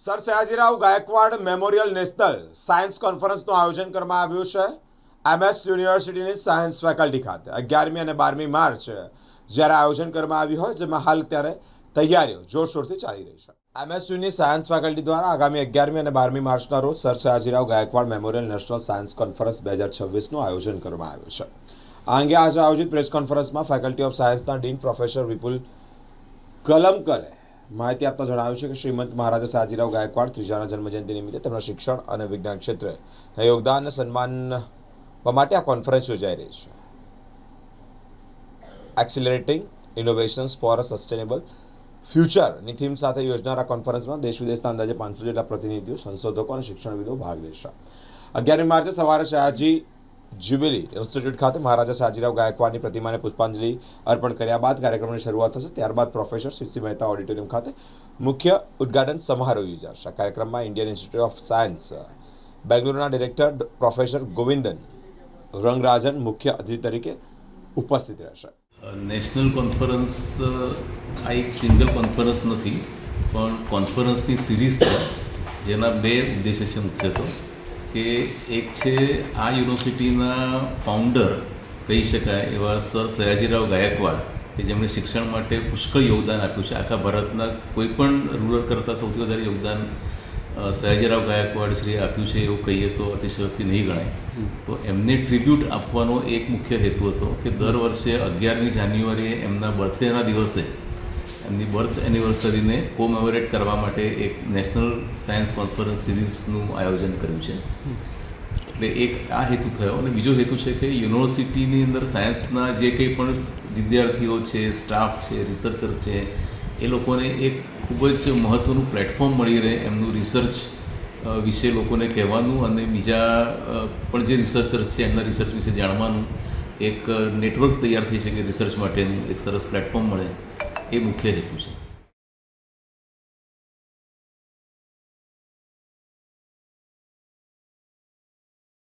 Sir Sayajirao Gaekwad memorial national science કોન્ફરન્સનું આયોજન કરવામાં આવ્યું છે MS યુનિવર્સિટીની સાયન્સ ફેકલ્ટી ખાતે 11મી અને 12મી માર્ચ જ્યારે આયોજન કરવામાં આવ્યું હોય જેમાં હાલ ત્યારે તૈયારીઓ જોરશોરથી ચાલી રહી છે। MS યુની સાયન્સ ફેકલ્ટી દ્વારા આગામી 11મી અને 12મી માર્ચના રોજ sir Sayajirao Gaekwad memorial national science conference 2026નું આયોજન કરવામાં આવ્યું છે। આ અંગે આજે આયોજિત પ્રેસ કોન્ફરન્સમાં ફેકલ્ટી ઓફ સાયન્સના ડીન પ્રોફેસર વિપુલ કલમકરે માહિતી આપતા જણાવ્યું છે કે શ્રીમંત મહારાજા સયાજીરાવ ગાયકવાડ ત્રીજાના જન્મજયંતિ નિમિત્તે તેમના શિક્ષણ અને વિજ્ઞાન ક્ષેત્રે યોગદાનને સન્માનવા માટે આ કોન્ફરન્સ યોજાઈ રહી છે। Accelerating innovations for a sustainable ફ્યુચરની થીમ સાથે યોજનાર આ કોન્ફરન્સમાં દેશ વિદેશના અંદાજે 500 જેટલા પ્રતિનિધિઓ, સંશોધકો અને શિક્ષણવિદો ભાગ લેશે। 11મી માર્ચે સવારે સયાજી જ્યુબિલી ઇન્સ્ટિટ્યૂટ ખાતે મહારાજા સયાજીરાવ ગાયકવાડની પ્રતિમાને પુષ્પાંજલિ અર્પણ કર્યા બાદ કાર્યક્રમની શરૂઆત થશે। ત્યારબાદ પ્રોફેસર CC મહેતા ઓડિટોરિયમ ખાતે મુખ્ય ઉદ્ઘાટન સમારોહ યોજાશે। આ કાર્યક્રમમાં ઇન્ડિયન ઇન્સ્ટિટ્યૂટ ઓફ સાયન્સ બેંગલુરુના ડિરેક્ટર પ્રોફેસર ગોવિંદન રંગરાજન મુખ્ય અતિથિ તરીકે ઉપસ્થિત રહેશે। નેશનલ કોન્ફરન્સ આ એક સિંગલ કોન્ફરન્સ નથી પણ કોન્ફરન્સની સિરીઝ છે જેના બે ઉદ્દેશ્ય છે મુખ્યત્વે કે એક છે આ યુનિવર્સિટીના ફાઉન્ડર કહી શકાય એવા સર સયાજીરાવ ગાયકવાડ કે જેમણે શિક્ષણ માટે પુષ્કળ યોગદાન આપ્યું છે। આખા ભારતના કોઈ પણ રૂરલ કરતાં સૌથી વધારે યોગદાન સયાજીરાવ ગાયકવાડ શ્રીએ આપ્યું છે એવું કહીએ તો અતિશયોક્તિ નહીં ગણાય। તો એમને ટ્રિબ્યુટ આપવાનો એક મુખ્ય હેતુ હતો કે દર વર્ષે 11મી જાન્યુઆરીએ એમના બર્થડેના દિવસે એમની બર્થ એનિવર્સરીને કોમેમોરેટ કરવા માટે એક નેશનલ સાયન્સ કોન્ફરન્સ સિરીઝનું આયોજન કર્યું છે। એટલે એક આ હેતુ થયો અને બીજો હેતુ છે કે યુનિવર્સિટીની અંદર સાયન્સના જે કંઈ પણ વિદ્યાર્થીઓ છે, સ્ટાફ છે, રિસર્ચર્સ છે એ લોકોને એક ખૂબ જ મહત્ત્વનું પ્લેટફોર્મ મળી રહે એમનું રિસર્ચ વિશે લોકોને કહેવાનું અને બીજા પણ જે રિસર્ચર્સ છે એમના રિસર્ચ વિશે જાણવાનું એક નેટવર્ક તૈયાર થઈ શકે રિસર્ચ માટેનું એક સરસ પ્લેટફોર્મ મળે એ મુખ્ય હેતુ છે।